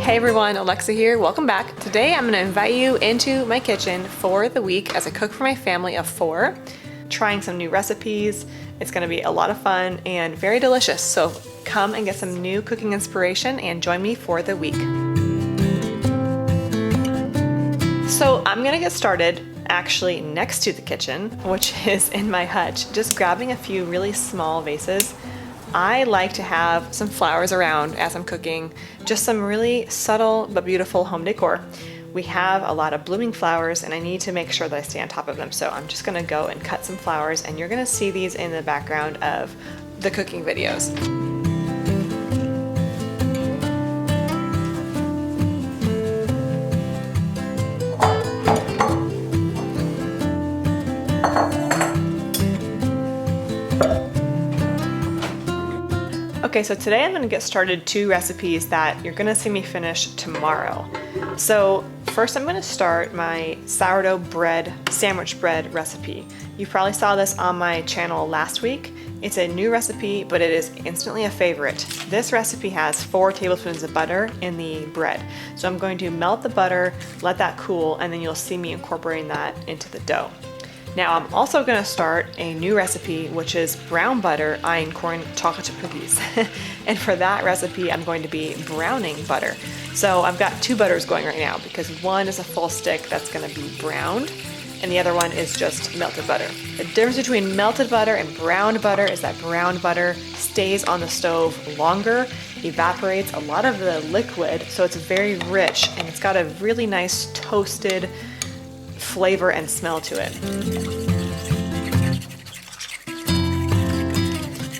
Hey everyone, Alexa here. Welcome back. Today I'm going to invite you into my kitchen for the week as I cook for my family of 4, trying some new recipes. It's going to be a lot of fun and very delicious. So come and get some new cooking inspiration and join me for the week. So I'm going to get started actually next to the kitchen, which is in my hutch, just grabbing a few really small vases. I like to have some flowers around as I'm cooking, just some really subtle but beautiful home decor. We have a lot of blooming flowers and I need to make sure that I stay on top of them. So I'm just gonna go and cut some flowers, and you're gonna see these in the background of the cooking videos. Okay, so today I'm gonna get started 2 recipes that you're gonna see me finish tomorrow. So first I'm gonna start my sourdough bread, sandwich bread recipe. You probably saw this on my channel last week. It's a new recipe, but it is instantly a favorite. This recipe has 4 tablespoons of butter in the bread. So I'm going to melt the butter, let that cool, and then you'll see me incorporating that into the dough. Now I'm also going to start a new recipe, which is brown butter einkorn chocolate chip cookies. And for that recipe, I'm going to be browning butter. So I've got 2 butters going right now because one is a full stick that's going to be browned and the other one is just melted butter. The difference between melted butter and browned butter is that browned butter stays on the stove longer, evaporates a lot of the liquid, so it's very rich and it's got a really nice toasted flavor and smell to it.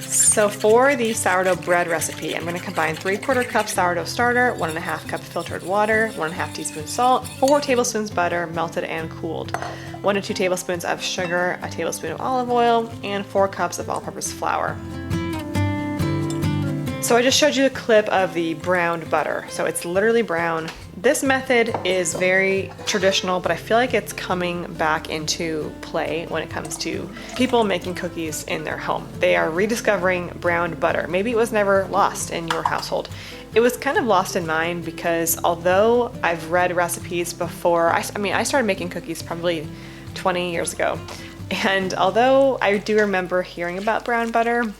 So for the sourdough bread recipe, I'm going to combine 3/4 cup sourdough starter, 1.5 cup filtered water, 1.5 teaspoons salt, 4 tablespoons butter, melted and cooled, 1 to 2 tablespoons of sugar, a tablespoon of olive oil, and 4 cups of all-purpose flour. So I just showed you a clip of the browned butter. So it's literally brown. This method is very traditional, but I feel like it's coming back into play when it comes to people making cookies in their home. They are rediscovering browned butter. Maybe it was never lost in your household. It was kind of lost in mine because although I've read recipes before, I started making cookies probably 20 years ago. And although I do remember hearing about brown butter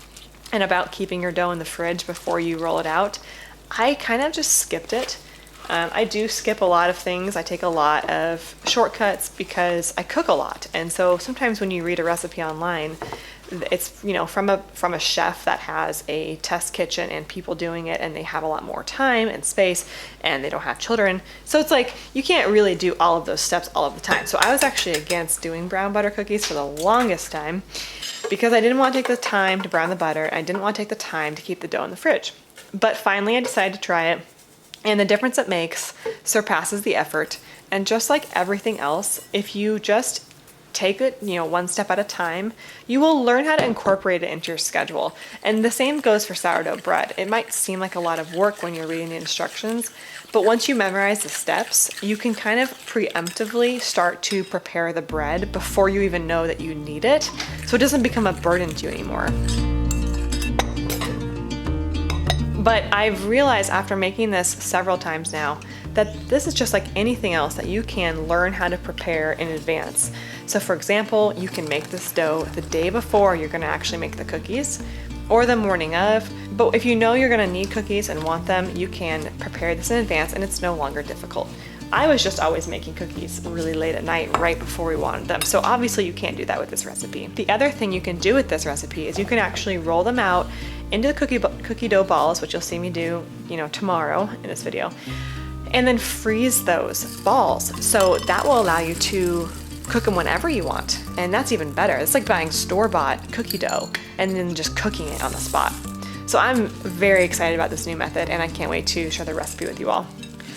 and about keeping your dough in the fridge before you roll it out, I kind of just skipped it. I do skip a lot of things. I take a lot of shortcuts because I cook a lot. And so sometimes when you read a recipe online, it's, from a chef that has a test kitchen and people doing it, and they have a lot more time and space and they don't have children. So it's like you can't really do all of those steps all of the time. So I was actually against doing brown butter cookies for the longest time because I didn't want to take the time to brown the butter. I didn't want to take the time to keep the dough in the fridge. But finally I decided to try it. And the difference it makes surpasses the effort. And just like everything else, if you just take it, one step at a time, you will learn how to incorporate it into your schedule. And the same goes for sourdough bread. It might seem like a lot of work when you're reading the instructions, but once you memorize the steps, you can kind of preemptively start to prepare the bread before you even know that you need it, so it doesn't become a burden to you anymore. But I've realized after making this several times now that this is just like anything else that you can learn how to prepare in advance. So for example, you can make this dough the day before you're gonna actually make the cookies or the morning of. But if you know you're gonna need cookies and want them, you can prepare this in advance and it's no longer difficult. I was just always making cookies really late at night right before we wanted them. So obviously you can't do that with this recipe. The other thing you can do with this recipe is you can actually roll them out into the cookie dough balls, which you'll see me do, tomorrow in this video, and then freeze those balls. So that will allow you to cook them whenever you want. And that's even better. It's like buying store-bought cookie dough and then just cooking it on the spot. So I'm very excited about this new method and I can't wait to share the recipe with you all.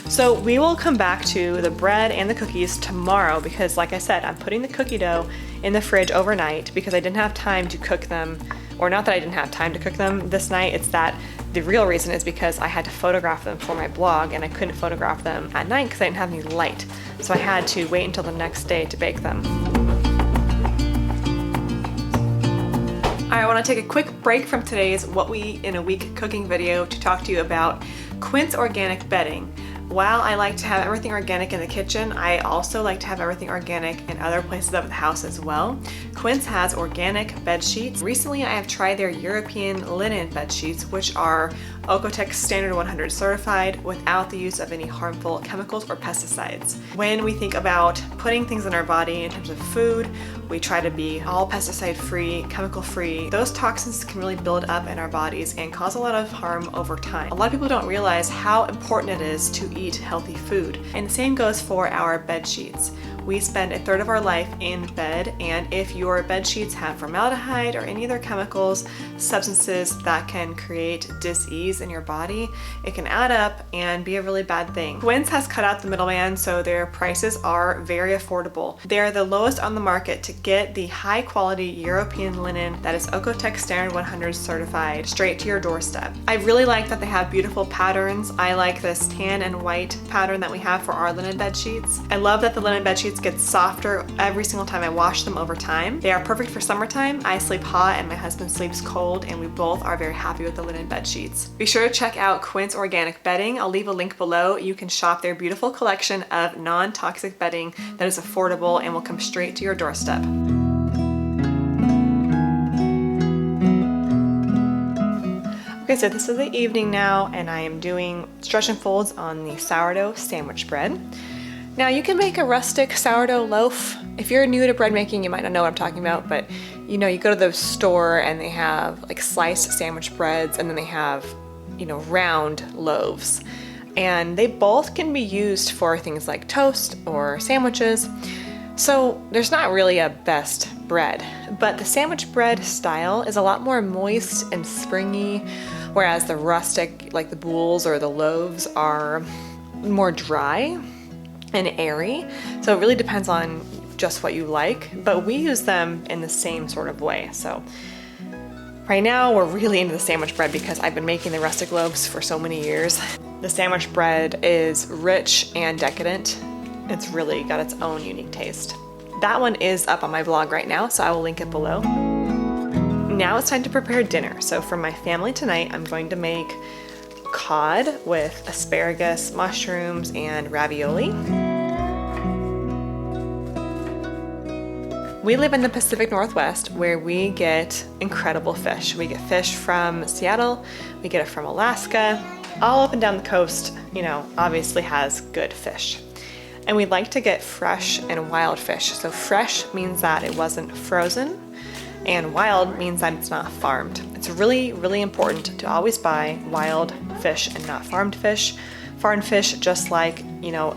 So we will come back to the bread and the cookies tomorrow because like I said, I'm putting the cookie dough in the fridge overnight because I didn't have time to cook them, or not that I didn't have time to cook them this night, it's that the real reason is because I had to photograph them for my blog and I couldn't photograph them at night because I didn't have any light. So I had to wait until the next day to bake them. I want to take a quick break from today's What We in a Week cooking video to talk to you about Quince Organic Bedding. While I like to have everything organic in the kitchen, I also like to have everything organic in other places of the house as well. Quince has organic bed sheets. Recently, I have tried their European linen bed sheets, which are Oeko-Tex Standard 100 certified without the use of any harmful chemicals or pesticides. When we think about putting things in our body in terms of food, we try to be all pesticide free, chemical free. Those toxins can really build up in our bodies and cause a lot of harm over time. A lot of people don't realize how important it is to eat healthy food. And the same goes for our bed sheets. We spend a third of our life in bed, and if your bed sheets have formaldehyde or any other chemicals, substances that can create dis-ease in your body, it can add up and be a really bad thing. Quince has cut out the middleman, so their prices are very affordable. They're the lowest on the market to get the high quality European linen that is Oeko-Tex Standard 100 certified straight to your doorstep. I really like that they have beautiful patterns. I like this tan and white pattern that we have for our linen bed sheets. I love that the linen bed sheets get softer every single time I wash them over time. They are perfect for summertime. I sleep hot and my husband sleeps cold, and we both are very happy with the linen bed sheets. Be sure to check out Quince Organic Bedding. I'll leave a link below. You can shop their beautiful collection of non-toxic bedding that is affordable and will come straight to your doorstep. Okay, so this is the evening now, and I am doing stretch and folds on the sourdough sandwich bread. Now you can make a rustic sourdough loaf. If you're new to bread making, you might not know what I'm talking about, but you go to the store and they have like sliced sandwich breads, and then they have, round loaves. And they both can be used for things like toast or sandwiches. So there's not really a best bread, but the sandwich bread style is a lot more moist and springy, whereas the rustic, like the boules or the loaves, are more dry and airy. So it really depends on just what you like, but we use them in the same sort of way. So right now we're really into the sandwich bread because I've been making the rustic loaves for so many years. The sandwich bread is rich and decadent. It's really got its own unique taste. That one is up on my blog right now, so I will link it below. Now it's time to prepare dinner. So for my family tonight, I'm going to make cod with asparagus, mushrooms, and ravioli. We live in the Pacific Northwest, where we get incredible fish. We get fish from Seattle, we get it from Alaska. All up and down the coast, obviously has good fish. And we like to get fresh and wild fish. So fresh means that it wasn't frozen, and wild means that it's not farmed. It's really, really important to always buy wild fish and not farmed fish. Farmed fish, just like,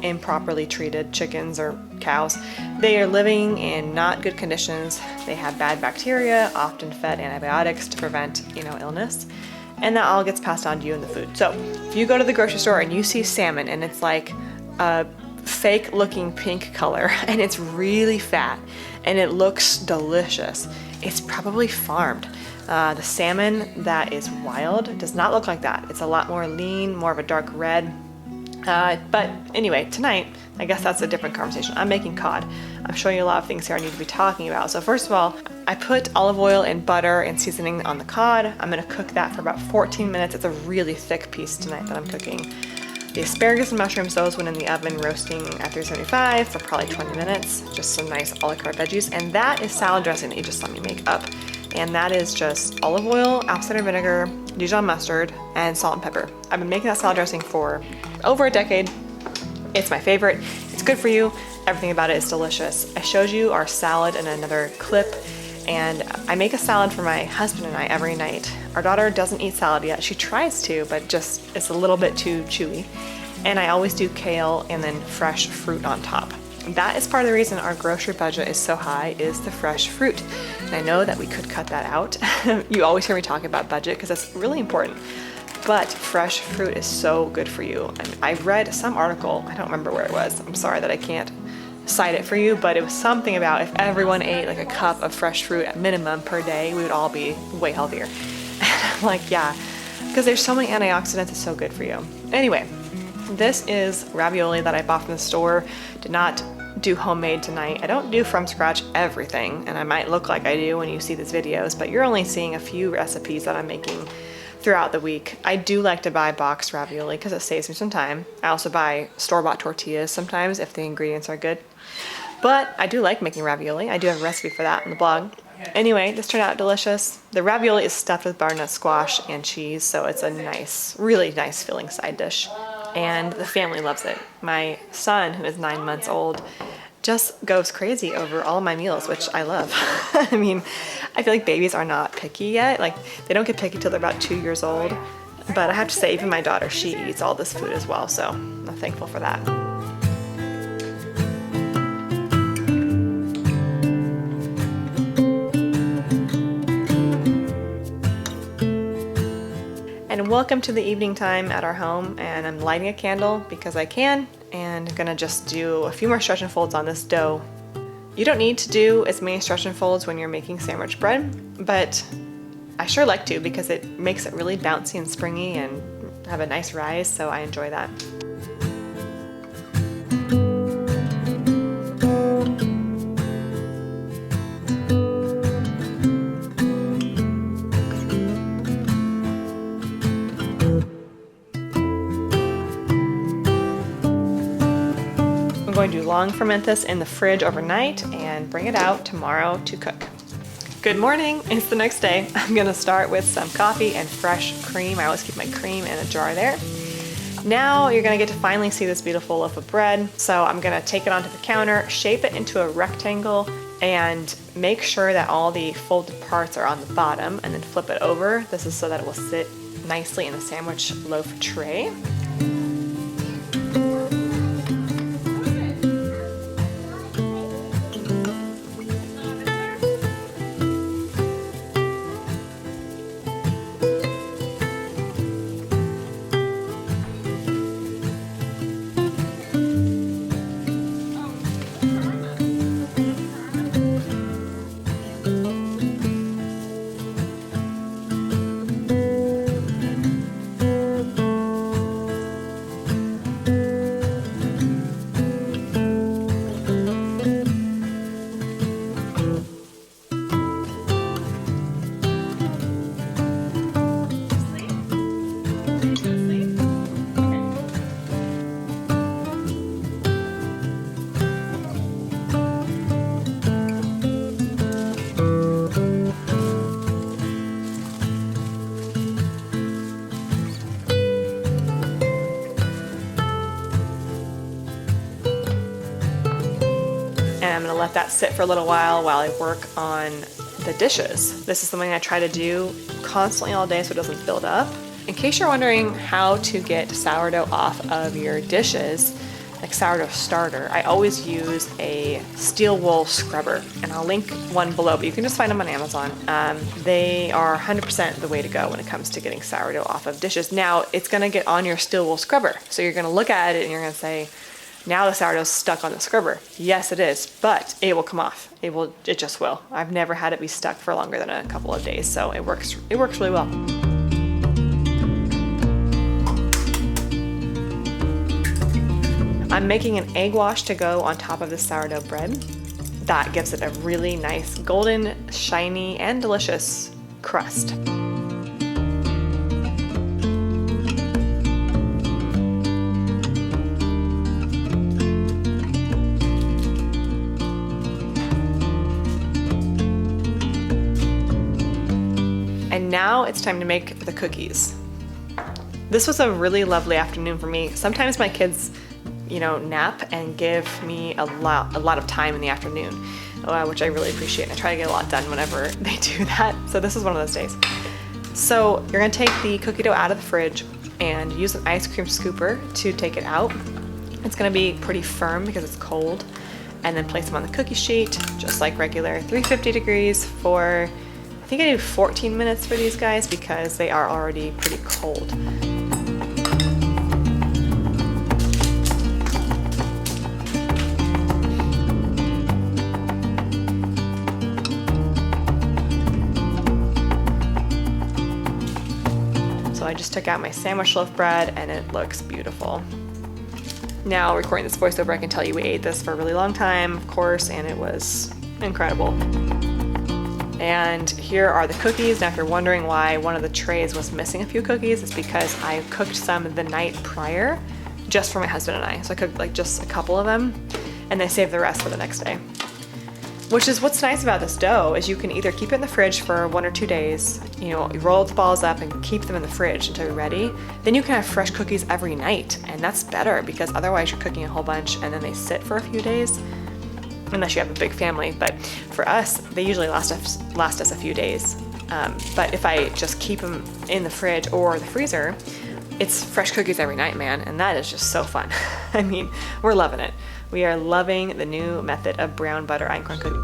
improperly treated chickens or cows, they are living in not good conditions. They have bad bacteria, often fed antibiotics to prevent, illness. And that all gets passed on to you in the food. So if you go to the grocery store and you see salmon and it's like a fake looking pink color and it's really fat and it looks delicious, it's probably farmed. The salmon that is wild does not look like that. It's a lot more lean, more of a dark red. But anyway, tonight, I guess that's a different conversation. I'm making cod. I'm showing you a lot of things here I need to be talking about. So first of all, I put olive oil and butter and seasoning on the cod. I'm gonna cook that for about 14 minutes. It's a really thick piece tonight that I'm cooking. The asparagus and mushrooms, those went in the oven roasting at 375 for probably 20 minutes. Just some nice a la carte veggies. And that is salad dressing that you just saw me make up. And that is just olive oil, apple cider vinegar, Dijon mustard, and salt and pepper. I've been making that salad dressing for over a decade. It's my favorite. It's good for you. Everything about it is delicious. I showed you our salad in another clip, and I make a salad for my husband and I every night. Our daughter doesn't eat salad yet. She tries to, but just it's a little bit too chewy. And I always do kale and then fresh fruit on top. That is part of the reason our grocery budget is so high, is the fresh fruit. And I know that we could cut that out. You always hear me talk about budget because that's really important. But fresh fruit is so good for you. And I read some article, I don't remember where it was. I'm sorry that I can't cite it for you, but it was something about if everyone ate like a cup of fresh fruit at minimum per day, we would all be way healthier. And I'm like, yeah, because there's so many antioxidants, it's so good for you. Anyway, this is ravioli that I bought from the store. Did not do homemade tonight. I don't do from scratch everything, and I might look like I do when you see these videos, but you're only seeing a few recipes that I'm making throughout the week. I do like to buy boxed ravioli because it saves me some time. I also buy store-bought tortillas sometimes if the ingredients are good. But I do like making ravioli. I do have a recipe for that on the blog. Anyway, this turned out delicious. The ravioli is stuffed with butternut squash and cheese, so it's a nice, really nice filling side dish. And the family loves it. My son, who is 9 months old, just goes crazy over all my meals, which I love. I mean, I feel like babies are not picky yet. Like, they don't get picky till they're about 2 years old. But I have to say, even my daughter, she eats all this food as well, so I'm thankful for that. And welcome to the evening time at our home, and I'm lighting a candle because I can, and I'm gonna just do a few more stretch and folds on this dough. You don't need to do as many stretch and folds when you're making sandwich bread, but I sure like to because it makes it really bouncy and springy and have a nice rise, so I enjoy that. I'm going to long ferment this in the fridge overnight and bring it out tomorrow to cook. Good morning, it's the next day. I'm gonna start with some coffee and fresh cream. I always keep my cream in a jar there. Now you're gonna get to finally see this beautiful loaf of bread. So I'm gonna take it onto the counter, shape it into a rectangle, and make sure that all the folded parts are on the bottom, and then flip it over. This is so that it will sit nicely in the sandwich loaf tray. And I'm gonna let that sit for a little while I work on the dishes. This is something I try to do constantly all day so it doesn't build up. In case you're wondering how to get sourdough off of your dishes, like sourdough starter, I always use a steel wool scrubber, and I'll link one below, but you can just find them on Amazon. They are 100% the way to go when it comes to getting sourdough off of dishes. Now, it's gonna get on your steel wool scrubber, so you're gonna look at it and you're gonna say, now the sourdough's stuck on the scrubber. Yes, it is, but it will come off. It just will. I've never had it be stuck for longer than a couple of days, so it works really well. I'm making an egg wash to go on top of the sourdough bread. That gives it a really nice golden, shiny, and delicious crust. And now it's time to make the cookies. This was a really lovely afternoon for me. Sometimes my kids, nap and give me a lot of time in the afternoon, which I really appreciate. And I try to get a lot done whenever they do that. So this is one of those days. So you're gonna take the cookie dough out of the fridge and use an ice cream scooper to take it out. It's gonna be pretty firm because it's cold. And then place them on the cookie sheet, just like regular, 350 degrees for, I think I do 14 minutes for these guys because they are already pretty cold. So I just took out my sandwich loaf bread and it looks beautiful. Now recording this voiceover, I can tell you we ate this for a really long time, of course, and it was incredible. And here are the cookies. Now if you're wondering why one of the trays was missing a few cookies, it's because I cooked some the night prior just for my husband and I. So I cooked like just a couple of them and then saved the rest for the next day. Which is what's nice about this dough is you can either keep it in the fridge for 1 or 2 days, you know, you roll the balls up and keep them in the fridge until you're ready. Then you can have fresh cookies every night, and that's better because otherwise you're cooking a whole bunch and then they sit for a few days, unless you have a big family. But for us, they usually last us a few days. But if I just keep them in the fridge or the freezer, it's fresh cookies every night, man, and that is just so fun. I mean, we're loving it. We are loving the new method of brown butter einkorn cookie.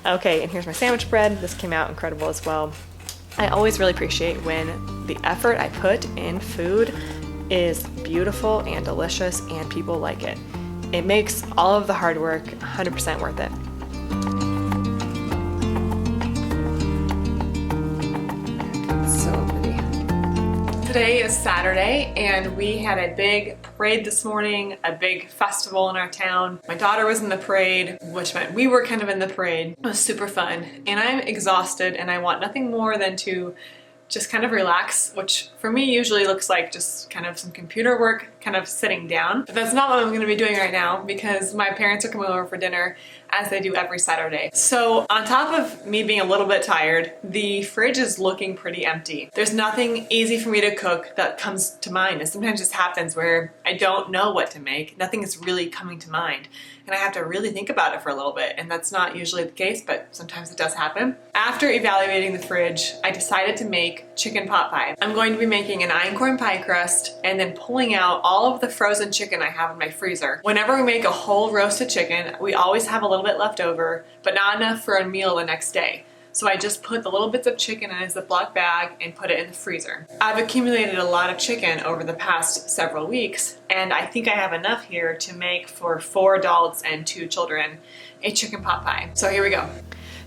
Okay, and here's my sandwich bread. This came out incredible as well. I always really appreciate when the effort I put in food is beautiful and delicious and people like it. It makes all of the hard work 100% worth it. Today is Saturday and we had a big parade this morning, a big festival in our town. My daughter was in the parade, which meant we were kind of in the parade. It was super fun and I'm exhausted and I want nothing more than to just kind of relax, which for me usually looks like just kind of some computer work, kind of sitting down. But that's not what I'm gonna be doing right now because my parents are coming over for dinner as they do every Saturday. So on top of me being a little bit tired, the fridge is looking pretty empty. There's nothing easy for me to cook that comes to mind. And sometimes this happens where I don't know what to make. Nothing is really coming to mind. And I have to really think about it for a little bit. And that's not usually the case, but sometimes it does happen. After evaluating the fridge, I decided to make chicken pot pie. I'm going to be making an einkorn pie crust and then pulling out all of the frozen chicken I have in my freezer. Whenever we make a whole roasted chicken, we always have a little bit left over, but not enough for a meal the next day. So I just put the little bits of chicken in a Ziploc bag and put it in the freezer. I've accumulated a lot of chicken over the past several weeks, and I think I have enough here to make for 4 adults and 2 children a chicken pot pie. So here we go.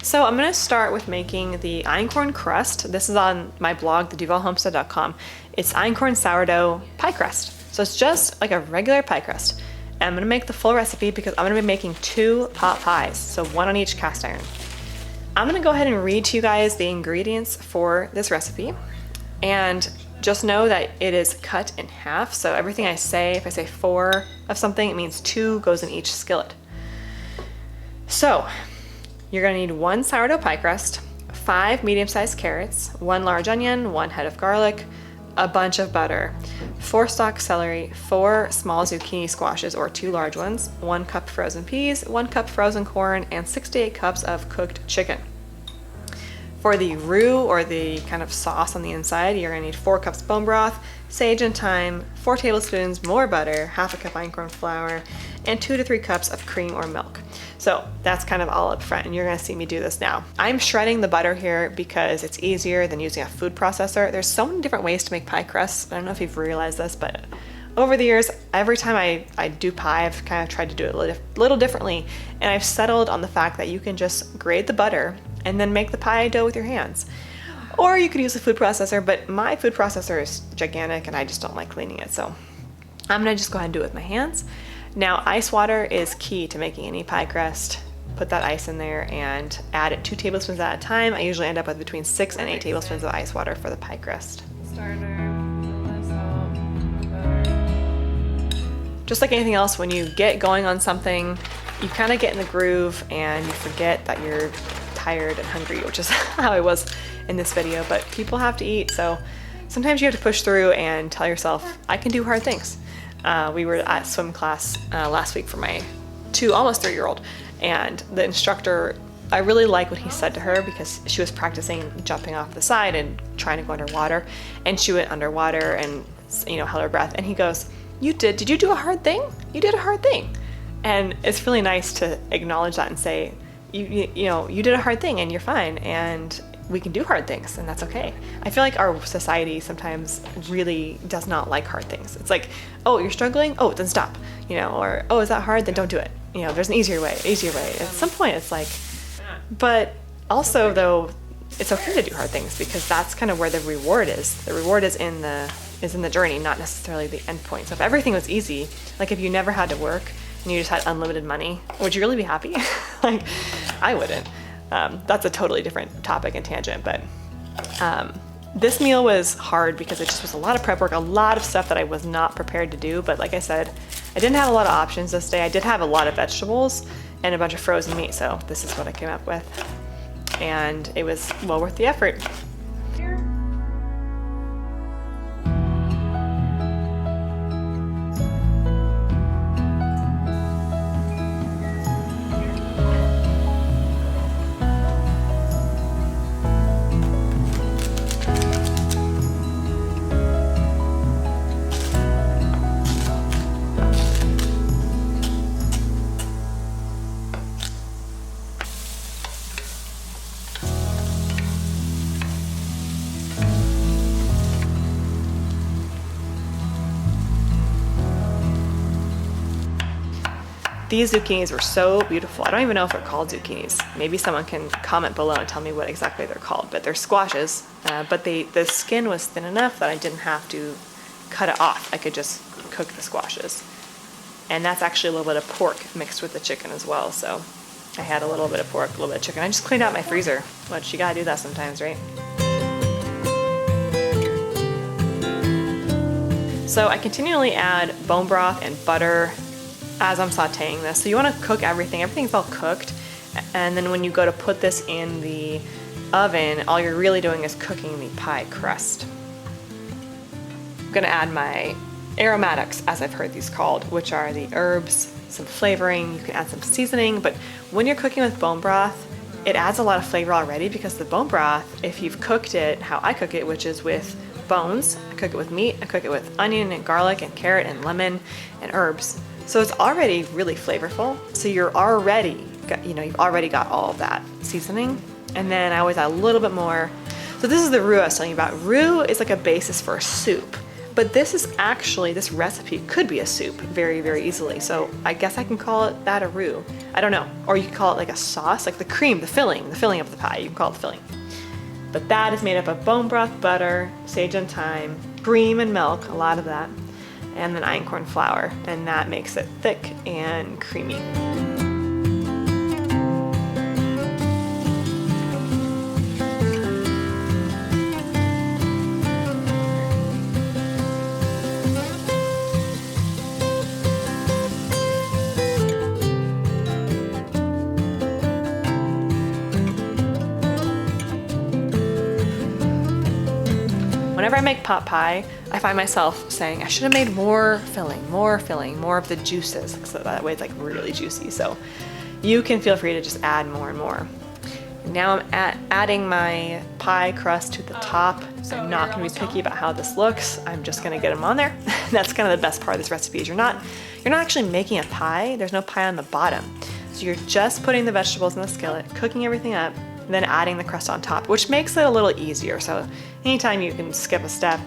So I'm gonna start with making the einkorn crust. This is on my blog, theduvalhomestead.com. It's einkorn sourdough pie crust. So it's just like a regular pie crust. And I'm gonna make the full recipe because I'm gonna be making 2 pot pies, so 1 on each cast iron. I'm gonna go ahead and read to you guys the ingredients for this recipe. And just know that it is cut in half. So everything I say, if I say 4 of something, it means 2 goes in each skillet. So you're gonna need 1 sourdough pie crust, 5 medium-sized carrots, 1 large onion, 1 head of garlic, a bunch of butter, 4 stalk celery, 4 small zucchini squashes or 2 large ones, 1 cup frozen peas, 1 cup frozen corn, and 6 to 8 cups of cooked chicken. For the roux or the kind of sauce on the inside, you're gonna need 4 cups bone broth, sage and thyme, 4 tablespoons more butter, half a cup einkorn flour, and 2 to 3 cups of cream or milk. So that's kind of all up front, and you're gonna see me do this now. I'm shredding the butter here because it's easier than using a food processor. There's so many different ways to make pie crusts. I don't know if you've realized this, but over the years, every time I do pie, I've kind of tried to do it a little differently, and I've settled on the fact that you can just grate the butter and then make the pie dough with your hands. Or you could use a food processor, but my food processor is gigantic and I just don't like cleaning it, so I'm gonna just go ahead and do it with my hands. Now, ice water is key to making any pie crust. Put that ice in there and add it 2 tablespoons at a time. I usually end up with between 6 and 8 tablespoons of ice water for the pie crust. Just like anything else, when you get going on something, you kind of get in the groove and you forget that you're tired and hungry, which is how I was in this video, but people have to eat, so sometimes you have to push through and tell yourself, I can do hard things. We were at swim class last week for my almost 3-year-old, and the instructor, I really like what he said to her because she was practicing jumping off the side and trying to go underwater, and she went underwater and, you know, held her breath, and he goes, did you do a hard thing? You did a hard thing. And it's really nice to acknowledge that and say, you know, you did a hard thing and you're fine, and we can do hard things, and that's okay. I feel like our society sometimes really does not like hard things. It's like, oh, you're struggling? Oh, then stop. You know, or, oh, is that hard? Then don't do it. You know, there's an easier way. At some point, it's like, but also though, it's okay to do hard things because that's kind of where the reward is. The reward is in the journey, not necessarily the end point. So if everything was easy, like if you never had to work and you just had unlimited money, would you really be happy? Like, I wouldn't. That's a totally different topic and tangent, but this meal was hard because it just was a lot of prep work, a lot of stuff that I was not prepared to do. But like I said, I didn't have a lot of options this day. I did have a lot of vegetables and a bunch of frozen meat, so this is what I came up with. And it was well worth the effort. These zucchinis were so beautiful. I don't even know if they're called zucchinis. Maybe someone can comment below and tell me what exactly they're called, but they're squashes. But the skin was thin enough that I didn't have to cut it off. I could just cook the squashes. And that's actually a little bit of pork mixed with the chicken as well. So I had a little bit of pork, a little bit of chicken. I just cleaned out my freezer, which you gotta do that sometimes, right? So I continually add bone broth and butter as I'm sauteing this. So you want to cook everything. Everything's all cooked. And then when you go to put this in the oven, all you're really doing is cooking the pie crust. I'm gonna add my aromatics, as I've heard these called, which are the herbs, some flavoring. You can add some seasoning, but when you're cooking with bone broth, it adds a lot of flavor already because the bone broth, if you've cooked it how I cook it, which is with bones, I cook it with meat, I cook it with onion and garlic and carrot and lemon and herbs. So it's already really flavorful. So you've already got all of that seasoning. And then I always add a little bit more. So this is the roux I was telling you about. Roux is like a basis for a soup, but this recipe could be a soup very, very easily. So I guess I can call it that a roux. I don't know. Or you can call it like a sauce, like the cream, the filling of the pie. You can call it the filling. But that is made up of bone broth, butter, sage and thyme, cream and milk, a lot of that, and then einkorn flour, and that makes it thick and creamy. Whenever I make pot pie, I find myself saying I should have made more filling, more of the juices, so that way it's like really juicy. So you can feel free to just add more and more. Now I'm adding my pie crust to the top. I'm not going to be picky about how this looks. I'm just going to get them on there. That's kind of the best part of this recipe is you're not actually making a pie. There's no pie on the bottom. So you're just putting the vegetables in the skillet, cooking everything up, and then adding the crust on top, which makes it a little easier. So anytime you can skip a step,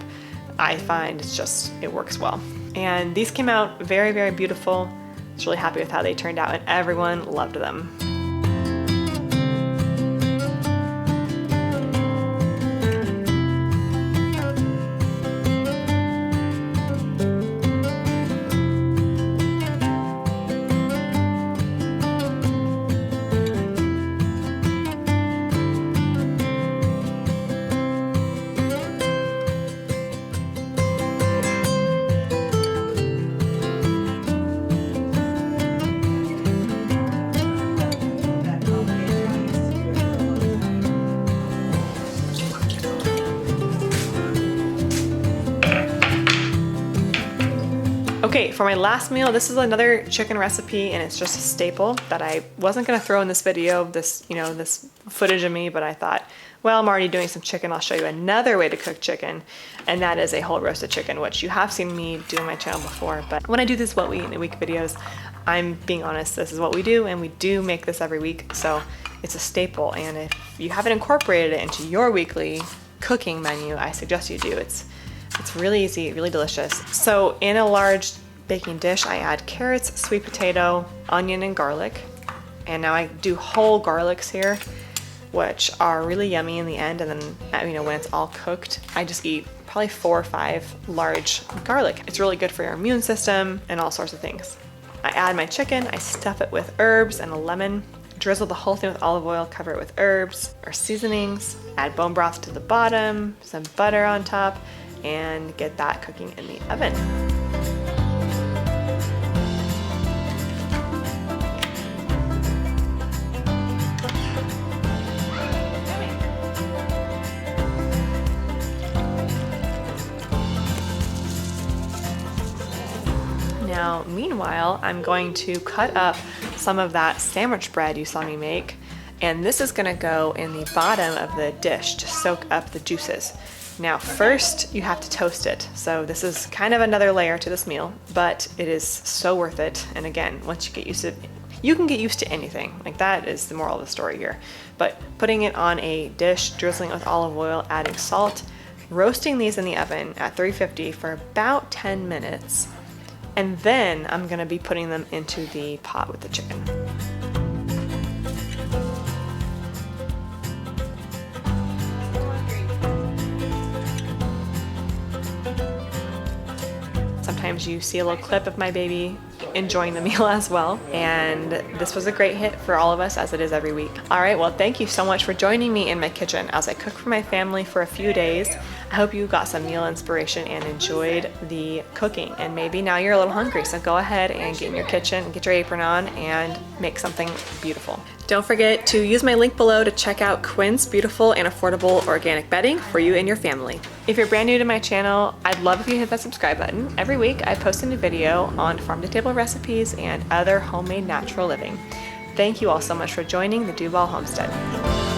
I find it works well. And these came out very, very beautiful. I was really happy with how they turned out, and everyone loved them. Okay, for my last meal, this is another chicken recipe, and it's just a staple that I wasn't gonna throw in this video, this footage of me, but I thought, well, I'm already doing some chicken, I'll show you another way to cook chicken, and that is a whole roasted chicken, which you have seen me do on my channel before, but when I do these what we eat in a week videos, I'm being honest, this is what we do, and we do make this every week, so it's a staple, and if you haven't incorporated it into your weekly cooking menu, I suggest you do. It's really easy, really delicious. So in a large baking dish, I add carrots, sweet potato, onion, and garlic. And now I do whole garlics here. which are really yummy in the end. And then, you know, when it's all cooked, I just eat probably 4 or 5 large garlic. It's really good for your immune system and all sorts of things. I add my chicken, I stuff it with herbs and a lemon, drizzle the whole thing with olive oil, cover it with herbs or seasonings, add bone broth to the bottom, some butter on top, and get that cooking in the oven. Now, meanwhile, I'm going to cut up some of that sandwich bread you saw me make, and this is gonna go in the bottom of the dish to soak up the juices. Now, first you have to toast it. So this is kind of another layer to this meal, but it is so worth it. And again, once you get used to it, you can get used to anything. Like, that is the moral of the story here. But putting it on a dish, drizzling it with olive oil, adding salt, roasting these in the oven at 350 for about 10 minutes. And then I'm gonna be putting them into the pot with the chicken. Sometimes you see a little clip of my baby enjoying the meal as well. And this was a great hit for all of us, as it is every week. All right, well, thank you so much for joining me in my kitchen as I cook for my family for a few days. I hope you got some meal inspiration and enjoyed the cooking. And maybe now you're a little hungry, so go ahead and get in your kitchen, get your apron on, and make something beautiful. Don't forget to use my link below to check out Quince beautiful and affordable organic bedding for you and your family. If you're brand new to my channel, I'd love if you hit that subscribe button. Every week I post a new video on farm-to-table recipes and other homemade natural living. Thank you all so much for joining the Duval Homestead.